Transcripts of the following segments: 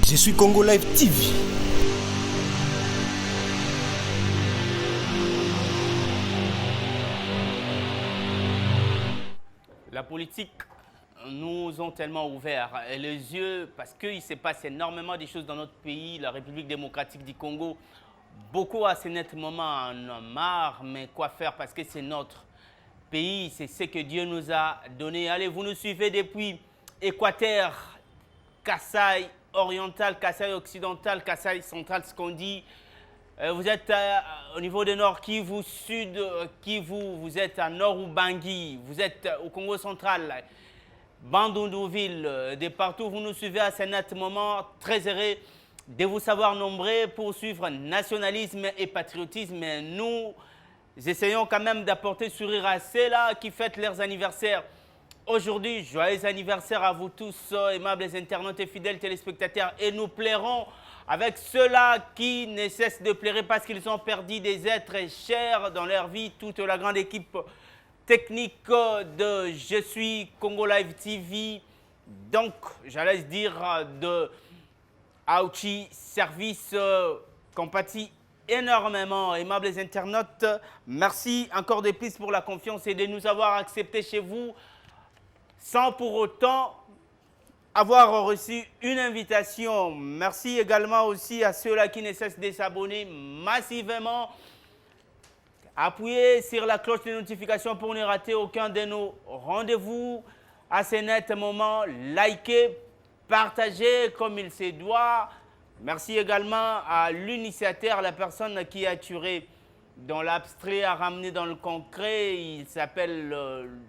Je suis Congo Live TV. La politique nous ont tellement ouvert les yeux parce qu'il se passe énormément de choses dans notre pays, la République démocratique du Congo. Beaucoup à ce net moment en ont marre, mais quoi faire parce que c'est notre pays, c'est ce que Dieu nous a donné. Allez, vous nous suivez depuis Équateur, Kasaï oriental, Kasaï occidental, Kasaï central, ce qu'on dit. Vous êtes au niveau du Nord Kivu, Sud Kivu, vous êtes à Nord Ubangi, vous êtes au Congo central, Bandundouville, de partout vous nous suivez à ce net moment. Très heureux de vous savoir nombreux pour suivre nationalisme et patriotisme. Nous essayons quand même d'apporter sourire à ceux-là qui fêtent leurs anniversaires. Aujourd'hui, joyeux anniversaire à vous tous, aimables internautes et fidèles téléspectateurs. Et nous plairons avec ceux-là qui ne cessent de pleurer parce qu'ils ont perdu des êtres chers dans leur vie. Toute la grande équipe technique de Je suis Congo Live TV. Donc, j'allais dire de Aouchi Service compatit énormément, aimables internautes. Merci encore de plus pour la confiance et de nous avoir acceptés chez vous sans pour autant avoir reçu une invitation. Merci également aussi à ceux-là qui ne cessent de s'abonner massivement. Appuyez sur la cloche de notification pour ne rater aucun de nos rendez-vous à ce net moment. Likez, partagez comme il se doit. Merci également à l'initiateur, la personne qui a turé dans l'abstrait à ramener dans le concret. Il s'appelle le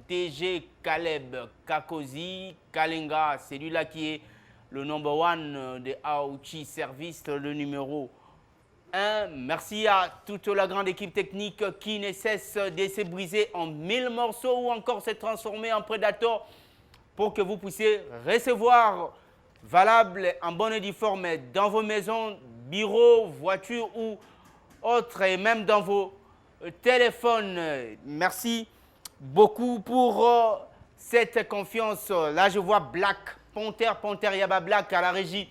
DG Caleb Kakozi Kalenga. C'est lui-là qui est le number one de Aouchi Service, le numéro 1. Merci à toute la grande équipe technique qui ne cesse de se briser en 1000 morceaux ou encore se transformer en prédateur pour que vous puissiez recevoir valable en bonne et due forme dans vos maisons, bureaux, voitures ou autres, et même dans vos téléphones. Merci beaucoup pour cette confiance. Là, je vois Black Panther Yaba Black à la régie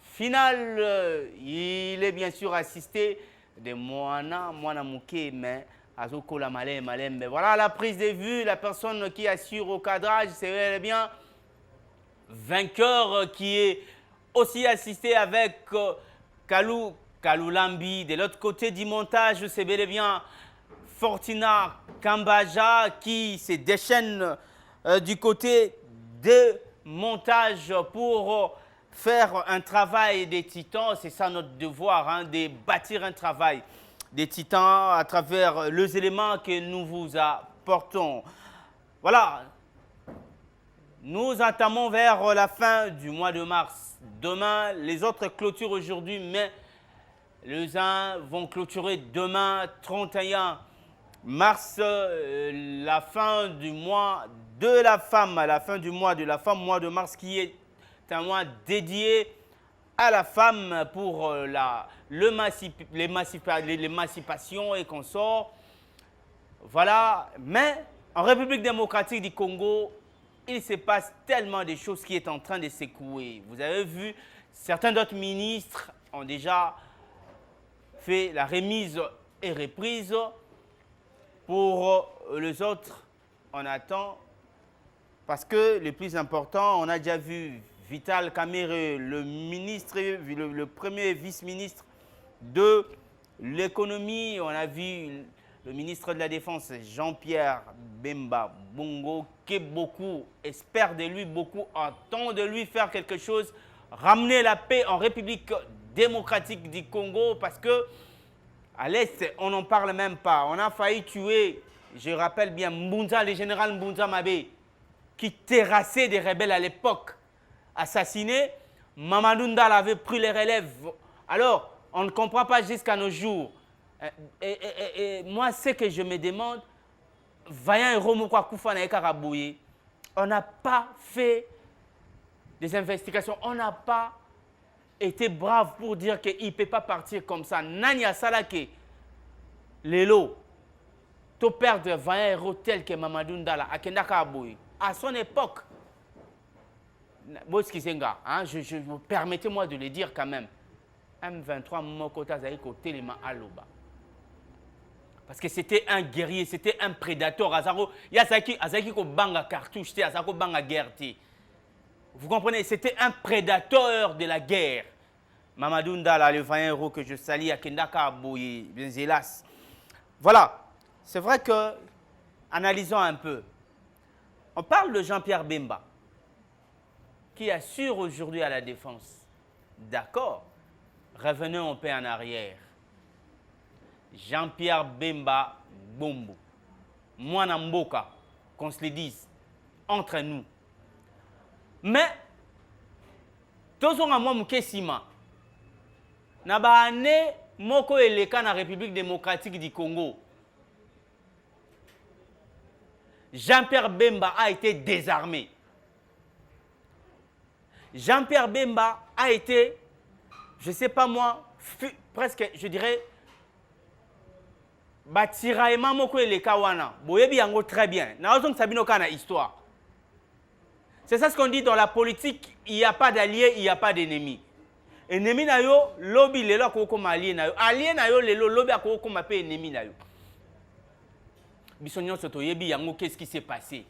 finale. Il est bien sûr assisté de Moana Mouké, mais Azoko la Malem. Mais voilà la prise de vue, la personne qui assure au cadrage, c'est bel et bien vainqueur qui est aussi assisté avec Kaloulambi. De l'autre côté du montage, c'est bel et bien Fortina Kambaja qui se déchaîne du côté de montage pour faire un travail des titans. C'est ça notre devoir, hein, de bâtir un travail des titans à travers les éléments que nous vous apportons. Voilà. Nous entamons vers la fin du mois de mars. Demain, les autres clôturent aujourd'hui, mais les uns vont clôturer demain, 31 mars, la fin du mois de la femme, mois de mars qui est un mois dédié à la femme pour l'émancipation et consorts. Voilà, mais en République démocratique du Congo, il se passe tellement de choses qui sont en train de secouer. Vous avez vu, certains d'autres ministres ont déjà fait la remise et reprise. Pour les autres, on attend. Parce que le plus important, on a déjà vu Vital Kamerhe, le premier vice-ministre de l'économie. On a vu le ministre de la Défense, Jean-Pierre Bemba Bongo, qui beaucoup espère de lui, beaucoup attend de lui faire quelque chose, ramener la paix en République démocratique du Congo, parce que à l'Est, on n'en parle même pas. On a failli tuer, je rappelle bien, Mbunza, le général Mbunza Mabé, qui terrassait des rebelles à l'époque, assassiné. Mamadou Ndala avait pris les relèves. Alors, on ne comprend pas jusqu'à nos jours. Et moi, ce que je me demande, Vaillant et Romokwa Koufana et Karabouye, on n'a pas fait des investigations, on n'a pas été brave pour dire qu'il ne peut pas partir comme ça. Nanya Salake, Lelo, to perdre Vaillant et tel que Mamadou Ndala, à Kendaka Abouye. À son époque, hein, permettez-moi de le dire quand même. M23 Mokota Zaï côté les Aloba. Parce que c'était un guerrier, c'était un prédateur. Azako, Yazaki ko banga cartouche, Azako banga guerre. Vous comprenez? C'était un prédateur de la guerre. Mamadou Ndala, le 20 euros que je salue à Kendaka Boye, Benzelas. Voilà. C'est vrai que, analysons un peu. On parle de Jean-Pierre Bemba, qui assure aujourd'hui à la défense. D'accord. Revenons un peu en arrière. Jean-Pierre Bemba Bombo. Moi, Namboka, qu'on se le dise, entre nous. Mais, tous on a moi Mukesima. Nabane Moko Eleka na République démocratique du Congo. Jean-Pierre Bemba a été désarmé. Jean-Pierre Bemba a été, je ne sais pas moi, presque, je dirais, batiraïma Moko Eleka wana. Boyebi yango très bien. Naozong Sabino kana histoire. C'est ça ce qu'on dit dans la politique, il n'y a pas d'alliés, il n'y a pas d'ennemis. Ennemi na yo, lobby lelo akoko ma allié na yo. Allié na yo lelo, lobby akoko ma pe ennemi na yo. Bisognon soto yebi yango, qu'est-ce qui s'est passé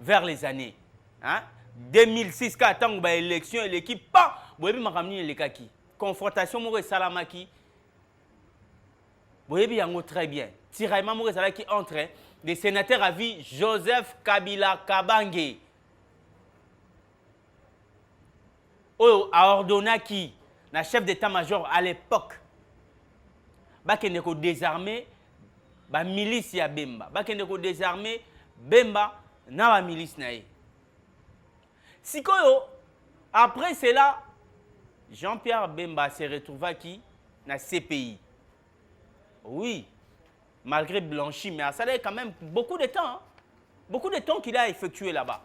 vers les années hein? 2006 quand attend ba élection et l'équipe pas boyebi makamni le kaki. Confrontation mo salamaki. Boyebi yango très bien. Tiraillement mo salaki entre des sénateurs à vie Joseph Kabila Kabange. A ordonné qui, la chef d'état-major à l'époque, bakende ko désarmer ba milice ya Bemba, bakende ko désarmer Bemba na ba milice nae. Sikoyo après cela Jean-Pierre Bemba se retrouva qui na CPI. Oui, malgré blanchi, mais ça a quand même beaucoup de temps, hein? Beaucoup de temps qu'il a effectué là-bas.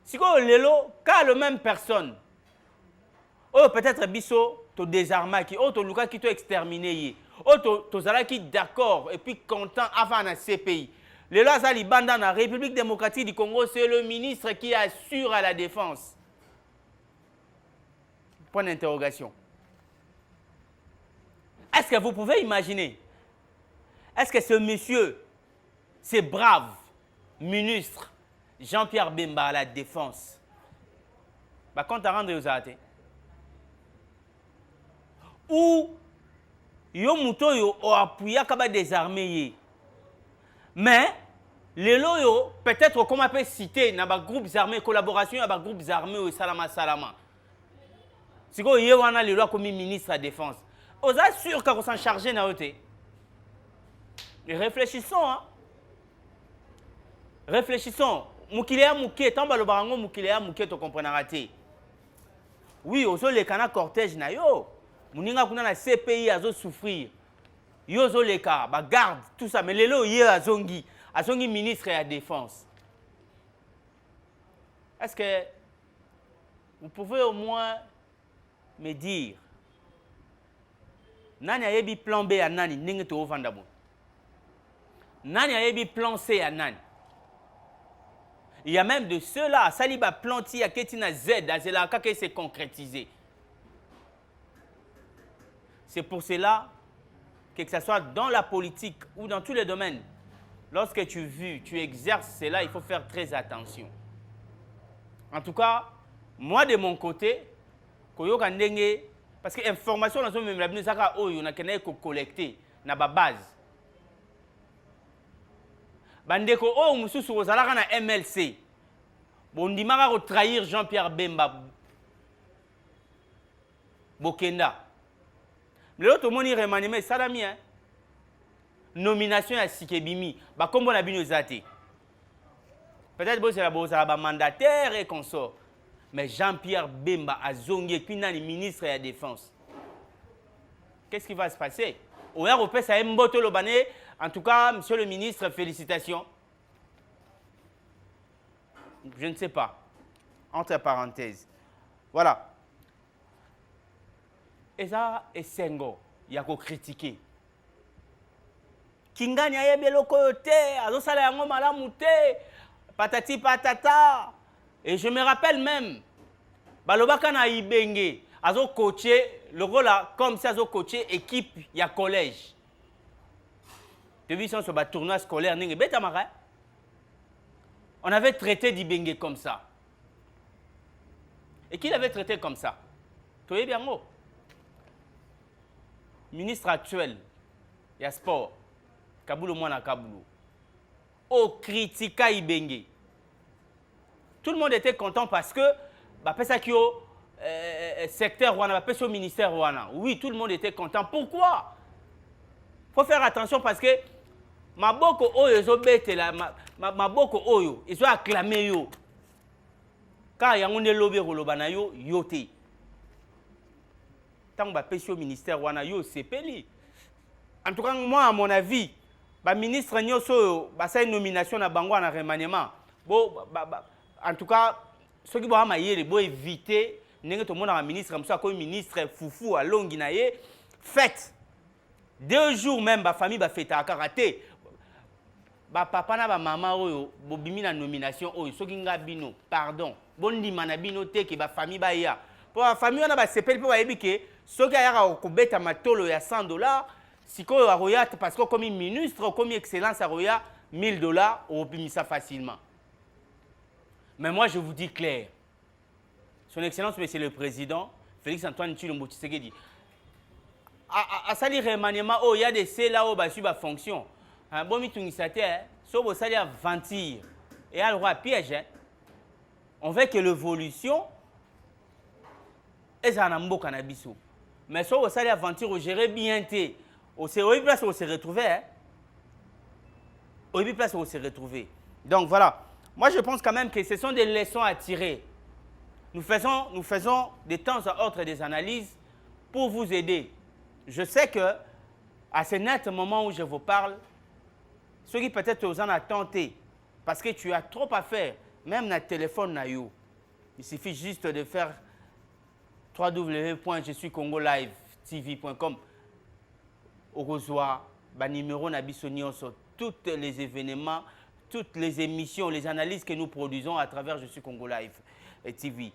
Si vous lelo, quand la même personne, oh peut-être biso, to désarmé qui, oh to luka qui to exterminé, oh to zala qui d'accord et puis content avant la CPI. Lelo azali banda na République démocratique du Congo, c'est le ministre qui assure à la défense. Point d'interrogation. Est-ce que vous pouvez imaginer? Est-ce que ce monsieur, ce brave ministre, Jean-Pierre Bemba à la défense, bah, quand tu rentres aux athées, ou yo muto yo appuyé à désarmer, mais les loyaux peut-être comme on peut citer dans les groupes armés, collaboration avec les groupes armés au Salama Salama. Si vous avez un le comme ministre de la défense, vous êtes sûr qu'on s'en charge na oté. Réfléchissons, hein. Réfléchissons. Mukilea muke, tamba lo barango mukilea muke to comprendra te. Oui, ozo le kana cortège na yo. Muninga kuna na CPI azo souffrir. Yo zo le ka, ba garde tout ça, mais lelo ye azongi ministre de la défense. Est-ce que vous pouvez au moins me dire nani ayebi plan B à nani ndenge to vanda bon. Nani ayebi plan C à nani? Il y a même de ceux-là, Saliba Planti, à Ketina Z, à Zelaka qui s'est concrétisé. C'est pour cela que ce soit dans la politique ou dans tous les domaines, lorsque tu exerces cela, il faut faire très attention. En tout cas, moi de mon côté, parce que l'information dans ce même la on a collecté na base. Bandeko o mususu ozalaka na MLC. Bondimaka ko trahir Jean-Pierre Bemba. Bokenda. Lelo to moni remaniement salami hein. Nomination à Sikebimi, ba kombo na bino zate. Peut-être bo c'est la mandataire et consort. Mais Jean-Pierre Bemba a zongi puis nani ministre de la défense. Qu'est-ce qui va se passer? Au ROP ça mboto lo bané. En tout cas, monsieur le ministre, félicitations. Je ne sais pas. Entre parenthèses. Voilà. Et ça, et Sengo, il y a qu'à critiquer. Kingani a yebelo kote, azo sala yango malamu te. patati patata. Et je me rappelle même, balobaka na ibenge, azo coaché, le rôle là, comme si azo coaché équipe, il y a collège. Tu as vu ça sur le tournoi scolaire, on avait traité d'ibenge comme ça. Et qui l'avait traité comme ça? Tu vois bien, oh. Ministre actuel, il y a sport, Kaboulou Mwana Kaboulou. Oh, critica ibenge. Tout le monde était content parce que, bah, secteur Rwanda, au ministère Rwanda. Oui, tout le monde était content. Pourquoi? Il faut faire attention parce que Maboko Oyo, Maboko Oyo, ils ont acclamé yo. Quand il y a un lobby rolobana yo, yote. Tant que au ministère Rwanda yo, c'est peli. En tout cas, moi, à mon avis, le ministre Nyoso, sa nomination à Bango en remaniement. Bon, en tout cas, ceux qui vont éviter, tout le monde a un ministre comme ça, comme ministre foufou à Longinaye, faites. 2 jours même, la famille va fêter à karaté. Papa na maman oyo, bobimi na nomination oyo, ceux qui nga bino, pardon. Bon di manabino te que la famille ba ya. Pour la famille on a ba sepel pour ebike, ceux qui a kobeta matolo ya $100, siko aroya parce que comme ministre, comme excellence aroya $1000 au bimisa facilement. Mais moi, je vous dis clair. Son Excellence, Monsieur le Président, Félix Antoine Tshilombo Tshisekedi, à sali remaniement, oh, il y a des C là où bah suivre fonction. Un bon mitungisateur, sauf au sali aventure et à le roi piège. On veut que l'évolution est un ambo cannabiso. Mais sauf au sali aventure, on gérer bien té. Au place où on s'est retrouvé. Au place où on s'est retrouvé. Donc voilà. Moi, je pense quand même que ce sont des leçons à tirer. Nous faisons de temps à autre des analyses pour vous aider. Je sais que, à ce net moment où je vous parle, ceux qui peut-être vous en ont tenté, parce que tu as trop à faire, même dans le téléphone, il suffit juste de faire www.jesuicongolivetv.com. Au revoir, numéro Nabissonion sur tous les événements, toutes les émissions, les analyses que nous produisons à travers Je suis Congo Live TV.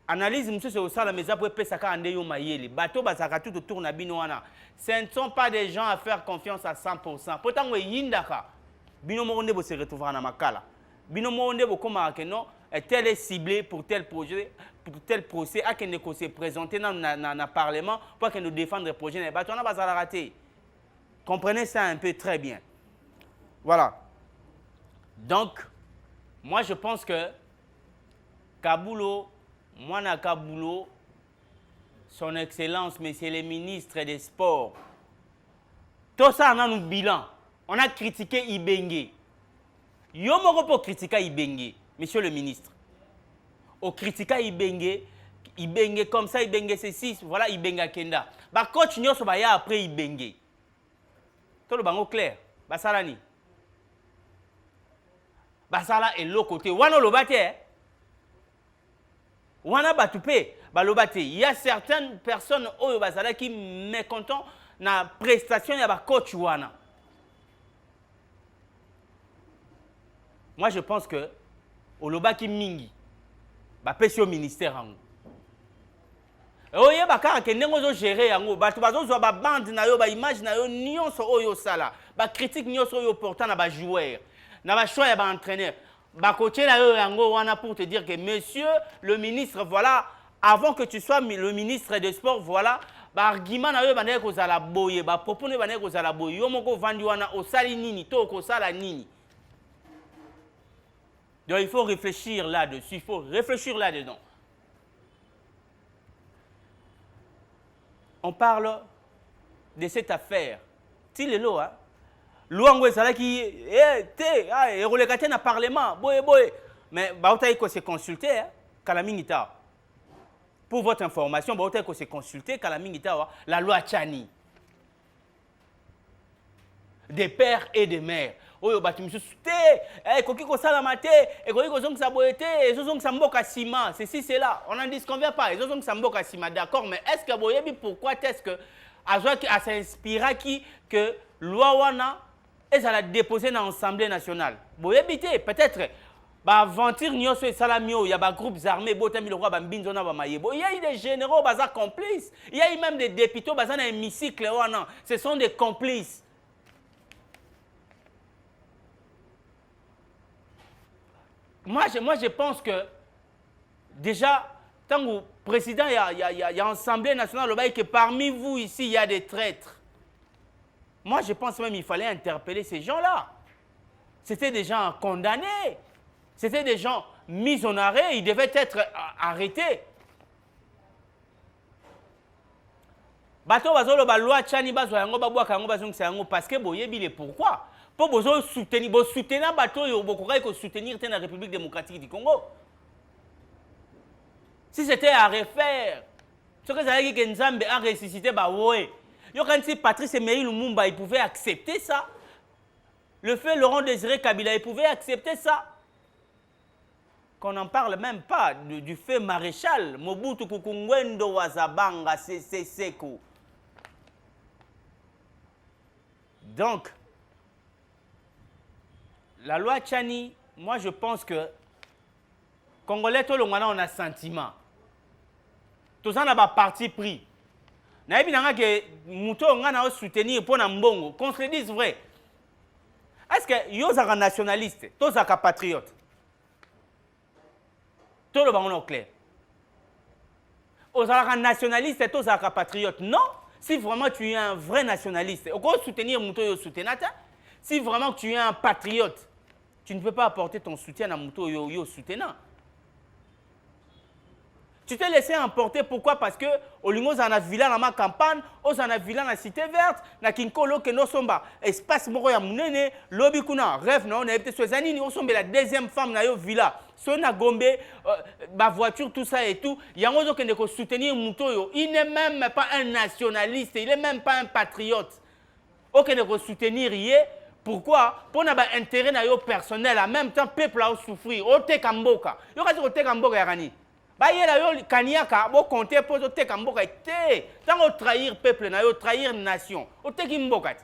Analyse, monsieur, c'est au sein de la maison pour pesaka andeyo mayele. Bateau basaka tout autour na bino wana. Ce ne sont pas des gens à faire confiance à 100%. Pourtant, we yindaka. Bino monde bo se retrouver na makala. Bino monde bo koma que non, tel est ciblé pour tel projet, pour tel procès, à qu'il ne se présenter dans le Parlement pour que nous défendre le projet. Mais bateau na bazala raté. Comprenez ça un peu très bien. Voilà. Donc, moi je pense que Kaboulo, Mwana Kaboulo, son Excellence, Monsieur le ministre des Sports, tout ça on a un bilan. On a critiqué Ibenge. Yomoro pour critiquer Ibenge, Monsieur le ministre. On critique Ibenge, Ibenge comme ça, Ibenge c'est 6, voilà Ibenge Kenda. Bah coach nyoso ba ya après Ibenge. Tout le bango clair. Bah salani. Basala est l'autre côté. Wana lobate. Wana batupé. Balobate. Il y a certaines personnes au basala qui mécontent na prestation ya ba coach wana. Moi je pense que au lobaki mingi ba pesi au ministère ango. Oye bakara ke ndenge zo gérer yango bato bazo zo ba bande na yo ba image na yo nyonso oyo sala ba critique nyonso oyo portant na ba joueur. Na ba choix ya ba entraîneur ba coacher na yo yango wana pour te dire que monsieur le ministre voilà avant que tu sois le ministre des sports voilà ba argument na yo ba ndeko za la boye ba propos na ba ndeko za la boye yo moko vandi wana osali nini to ko sala nini. Donc il faut réfléchir là-dessus, il faut réfléchir là-dedans. On parle de cette affaire. Til est là, hein? Louango est là qui est relégaté dans le Parlement. Mais il faut se consulter, Kalamingita. Pour votre information, il faut se consulter, Kalamingita, la loi Tchani. Des pères et des mères. Oyo batu misusu te koki ko sala mate et koki ko zonga saboete et zonga samboka ciment ceci c'est là on n'en disconvient pas et zonga samboka ciment d'accord mais est-ce que boyebi pourquoi est-ce que azwa qui a s'inspira qui que loi wana et ça l'a déposé dans l'Assemblée nationale. Vous évitez, peut-être, aventure nyoso et salamio, il y a des groupes armés, il y a eu des généraux, des complices. Il y a eu même des députés, dans un hémicycle. Ce sont des complices. Moi, je pense que, déjà, tant que le président, il y a l'Assemblée nationale, que parmi vous ici, il y a des traîtres. Moi, je pense même qu'il fallait interpeller ces gens-là. C'était des gens condamnés. C'était des gens mis en arrêt. Ils devaient être arrêtés. Bato bazolo ba loi chani bazo yango babwaka yango bazongisa yango parce que boyebi pourquoi. Pour bozo soutenir bato yo bokokai ko soutenir la République démocratique du Congo. Si c'était à refaire, ce que ça veut dire que Nzambe a ressuscité ba ouais. Yo quand si Patrice Emery Lumumba il pouvait accepter ça. Le fait Laurent Désiré Kabila il pouvait accepter ça. Qu'on n'en parle même pas du fait maréchal Mobutu Kukungwendo Wazabanga Seko. Donc, la loi Tchani, moi je pense que Congolais, tout le monde on a sentiment. Tout ça n'a pas parti pris. Na ebi nanga que muto nga na soutenir pour na mbongo. Qu'on se le dise vrai. Est-ce que yo zaka nationaliste, to zaka patriote? Tout le monde est clair. Aux nationalistes, tous les patriotes. Non. Si vraiment tu es un vrai nationaliste, au contraire soutenir Mouto Yo soutenata. Si vraiment tu es un patriote, tu ne peux pas apporter ton soutien à Mouto Yo soutenant. Tu t'es laissé emporter, pourquoi? Parce que au Limo on a villa dans ma campagne, on a villa dans la cité verte, na Kinkolo que nous sommes espace moko ya munene, lobby kuna rêve na on a été sur anini, on sombe la deuxième femme na yo villa. Son a gombe ma voiture tout ça et tout, yango zo kende ko soutenir Mouto Yo, il n'est même pas un nationaliste, il n'est même pas un patriote. O kende ko soutenir yé, pourquoi? Pour na ba intérêt na yo personnel, en même temps peuple a souffrir. O te kamboka. Yo ka te kamboka ya kani. Bah yé la yo kaniaka bo compter pour te kamboka te tant au trahir peuple na yo trahir nation o te kimboka.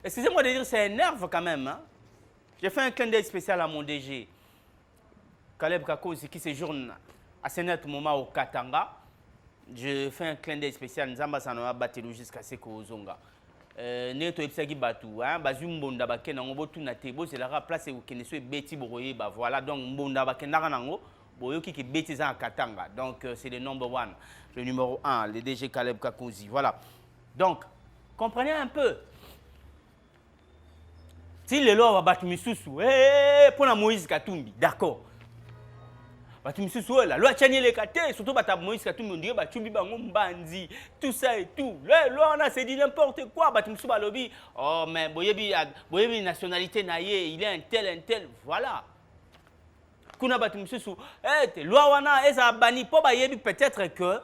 Excusez-moi de dire c'est énerve quand même hein? J'ai fait un clin d'œil spécial à mon DG Caleb Kakosi qui séjourne à ce net moment au Katanga. Je fais un clin d'œil spécial Nzamba Sanoa Batelu jusqu'à Seko Zonga. Neto epsaki batu hein bazu mbonda bakena ngo botu na tebo c'est la place où keneso beti boroye ba voilà donc mbonda bakena nango boyoki ki beti za Katanga donc c'est le number one le numéro 1 le DG Caleb Kakosi voilà donc comprenez un peu si le loi va battre misusu pour la Moïse Katumbi d'accord la loi Tchani les kate, surtout bata Moïse Katumbi on dirait Batumbi bango mbandi, tout ça et tout. La loi on a c'est dit n'importe quoi, Batumbi balobi. Oh mais boyebi nationalité naie, il est un tel, voilà. Kuna Batumbi sou, loi wana eza bani po bayebi peut-être que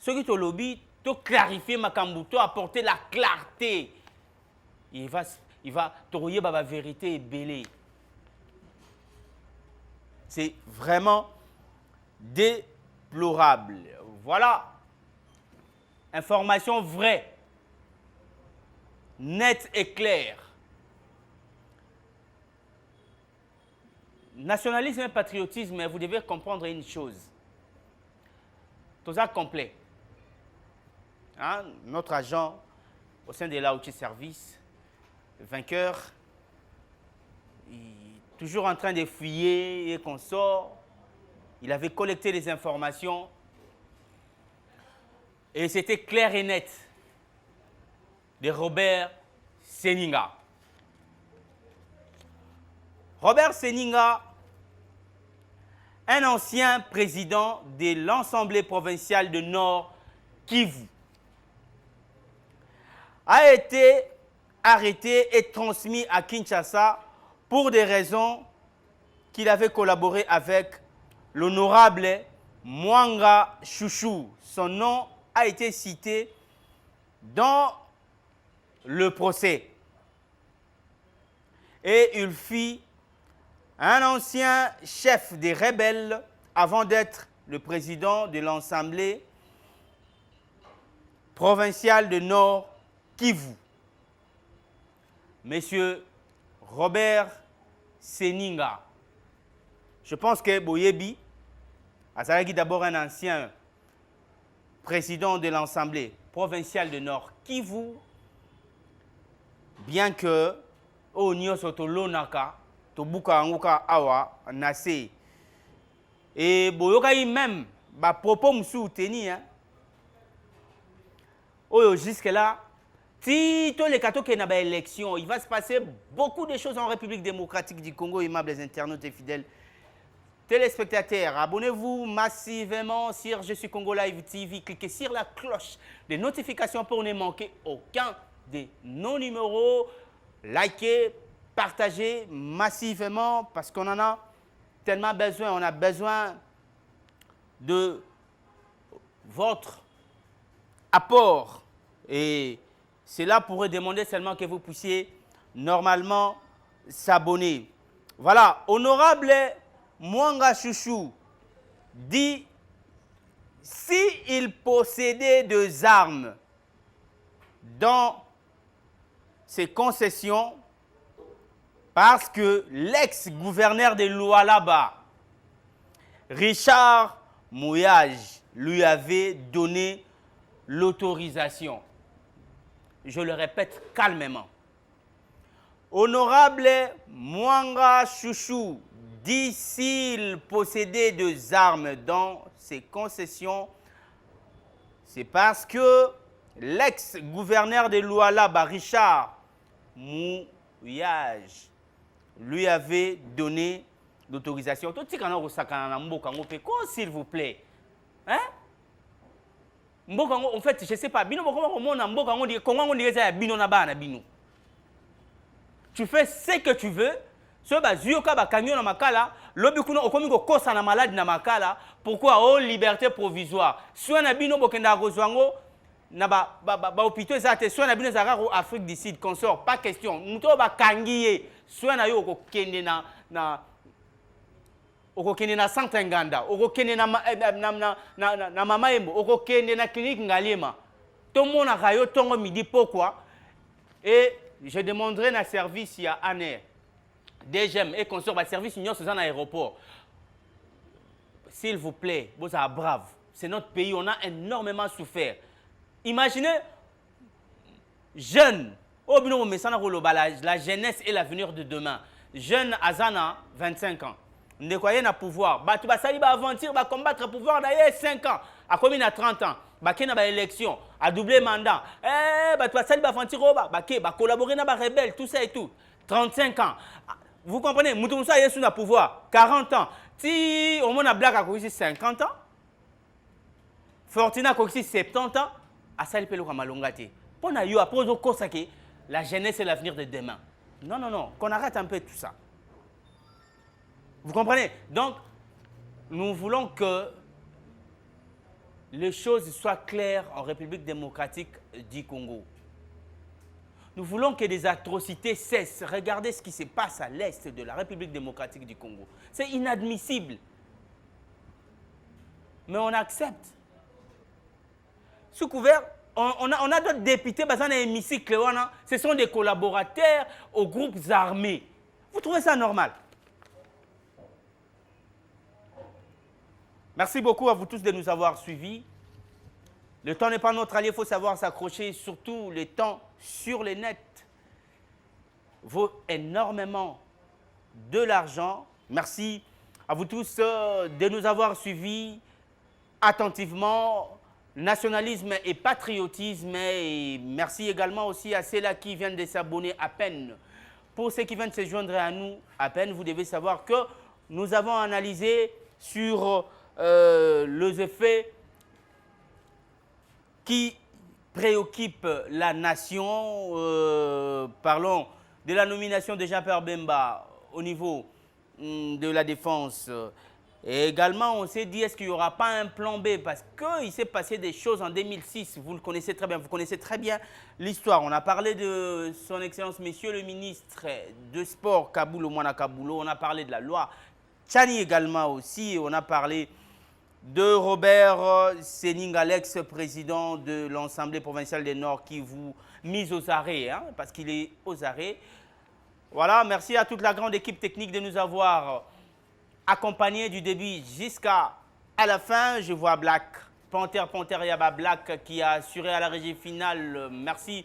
ceux qui te lobby to clarifier makambu, to apporter la clarté. Il va te ba vérité et belé. C'est vraiment déplorable. Voilà. Information vraie, nette et claire. Nationalisme et patriotisme, vous devez comprendre une chose. Tout ça complet. Hein? Notre agent au sein de l'AOT Service, vainqueur, toujours en train de fouiller et qu'on sort. Il avait collecté les informations et c'était clair et net de Robert Seninga. Robert Seninga, un ancien président de l'Assemblée provinciale de Nord Kivu, a été arrêté et transmis à Kinshasa pour des raisons qu'il avait collaboré avec l'honorable Mwanga Chouchou. Son nom a été cité dans le procès. Et il fut un ancien chef des rebelles avant d'être le président de l'Assemblée provinciale de Nord Kivu. Monsieur Robert Seninga. Je pense que Boyebi, Azalaki d'abord un ancien président de l'Assemblée provinciale de Nord Kivu, bien que au Nyoso Tolonaka, Tobuka Angoka Awa, Nase, et Boyokai même, ba propos msou teni, jusque-là, si tous les cathos qui n'ont pas élection, il va se passer beaucoup de choses en République démocratique du Congo, aimables internautes et fidèles téléspectateurs. Abonnez-vous massivement sur Je suis Congo Live TV. Cliquez sur la cloche de notifications pour ne manquer aucun de nos numéros. Likez, partagez massivement parce qu'on en a tellement besoin. On a besoin de votre apport. Et cela pourrait demander seulement que vous puissiez normalement s'abonner. Voilà, honorable Mwanga Chouchou dit s'il possédait des armes dans ses concessions, parce que l'ex-gouverneur de Lualaba, Richard Mouyage, lui avait donné l'autorisation. Je le répète calmement. Honorable Mwanga Chouchou dit s'il possédait des armes dans ses concessions, c'est parce que l'ex-gouverneur de Lualaba, Richard Mouyage, lui avait donné l'autorisation. S'il vous plaît. Hein? En fait, je ne sais pas. Tu fais ce que tu veux. Pourquoi? Oh, liberté provisoire. Soit na bino bokenda kozwango na ba hôpitaux ezate, soit na bino zaka ko Afrique du Sud consort, pas question. Muto ba kangiye, soit na yo ko kende na okokende na centre Nganda, okokende na mama Embo, okokende na clinique Ngalema. Tout le monde a yo tongo midi pourquoi? Et je demanderai na service ya ANER, DGM et consort ba service union sur un aéroport. S'il vous plaît, vous êtes brave. C'est notre pays, on a énormément souffert. Imaginez, jeunes, la jeunesse et l'avenir de demain. Jeune Azana, 25 ans. Ne croyez na pouvoir. Tu vas salir, aventure, combattre le pouvoir d'ailleurs 5 ans. À combien à 30 ans? Tu vas élection, à doubler mandat. Tu vas salir, aventure, tu vas collaborer avec les rebelles, tout ça et tout. 35 ans. Vous comprenez? Moutoumoussa est sur le pouvoir. 40 ans. Si on a blague à 50 ans, Fortuna a 70 ans, à ça il peut le malongati. Pour nous après la jeunesse et l'avenir de demain. Non, non, non, qu'on arrête un peu tout ça. Vous comprenez? Donc, nous voulons que les choses soient claires en République démocratique du Congo. Nous voulons que des atrocités cessent. Regardez ce qui se passe à l'est de la République démocratique du Congo. C'est inadmissible. Mais on accepte. Sous couvert, on a d'autres députés dans l'hémicycle. Ce sont des collaborateurs aux groupes armés. Vous trouvez ça normal? Merci beaucoup à vous tous de nous avoir suivis. Le temps n'est pas notre allié, il faut savoir s'accrocher, surtout le temps sur le net vaut énormément de l'argent. Merci à vous tous de nous avoir suivis attentivement. Nationalisme et patriotisme. Et merci également aussi à ceux-là qui viennent de s'abonner à peine. Pour ceux qui viennent se joindre à nous à peine, vous devez savoir que nous avons analysé sur les effets qui préoccupe la nation. Parlons de la nomination de Jean-Pierre Bemba au niveau de la défense. Et également, on s'est dit, est-ce qu'il n'y aura pas un plan B? Parce qu'il s'est passé des choses en 2006, vous le connaissez très bien, vous connaissez très bien l'histoire. On a parlé de son Excellence, Monsieur le ministre de Sport, Kaboulo Mwana Kaboulo. On a parlé de la loi Tchani également aussi. On a parlé de Robert Séning, l'ex-président de l'Assemblée provinciale des Nord qui vous mise aux arrêts, hein, parce qu'il est aux arrêts. Voilà, merci à toute la grande équipe technique de nous avoir accompagnés du début jusqu'à la fin. Je vois Black, Panther Yaba Black qui a assuré à la régie finale. Merci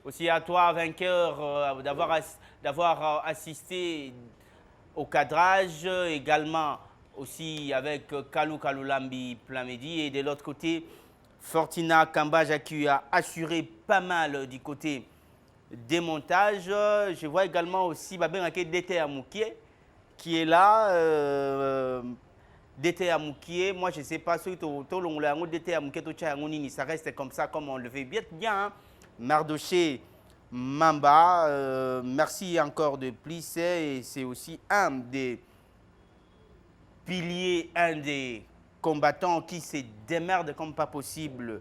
aussi à toi, vainqueur, d'avoir assisté au cadrage, également aussi avec Kalou Kaloulambi Plamedi. Et de l'autre côté, Fortina Kambaja qui a assuré pas mal du côté des montages. Je vois également aussi Babengake DT Amoukié qui est là. DT Amoukié, moi je ne sais pas si DT Amoukié, ça reste comme ça, comme on le fait bien. Hein? Mardoché Mamba, merci encore de plus. Et c'est aussi un des piliers, un des combattants qui se démerde comme pas possible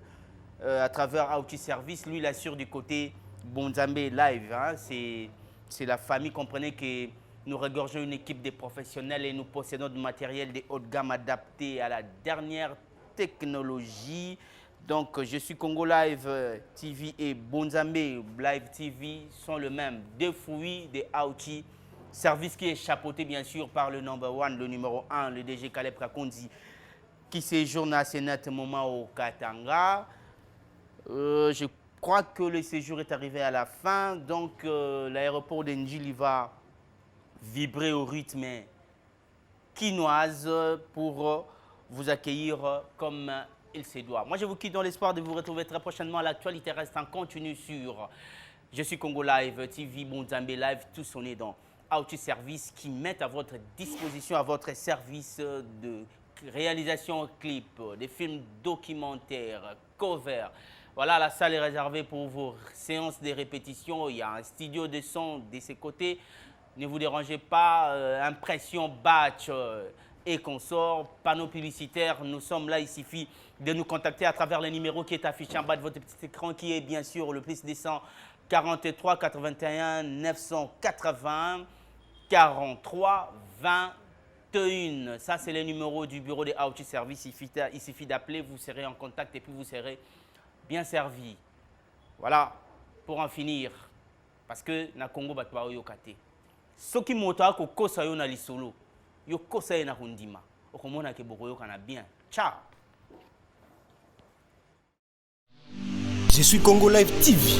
à travers Aouti Service. Lui, il assure du côté Bonzambe Live. Hein? C'est la famille. Comprenez que nous regorgeons une équipe de professionnels et nous possédons du matériel de haute gamme adapté à la dernière technologie. Donc, je suis Congo Live TV et Bonzambe Live TV sont le même. Deux fruits de Aouti Service qui est chapeauté bien sûr par le number 1, le numéro 1, le DG Caleb Kakondi, qui séjourne à ce net moment au Katanga. Je crois que le séjour est arrivé à la fin, donc l'aéroport d'Njili va vibrer au rythme quinoise pour vous accueillir comme il se doit. Moi, je vous quitte dans l'espoir de vous retrouver très prochainement. L'actualité reste en continu sur Je suis Congo Live, TV, Bonzambe Live, tout son est dans Aouti Service qui mettent à votre disposition, à votre service de réalisation clip, des films documentaires, covers. Voilà, la salle est réservée pour vos séances de répétition. Il y a un studio de son de ces côtés. Ne vous dérangez pas, impression, batch et consorts, panneaux publicitaires. Nous sommes là, il suffit de nous contacter à travers le numéro qui est affiché en bas de votre petit écran, qui est bien sûr le plus décent 43 81 980 43 21. Ça, c'est le numéro du bureau de Aouti Service. Il suffit d'appeler, vous serez en contact et puis vous serez bien servi. Voilà, pour en finir, parce que na Congo batwa yokate. Soki moto ako kosa yo na lisolo, yo kosa ye na hundima. Okomona ke boko yoka na bien. Ciao. Je suis Congo Live TV.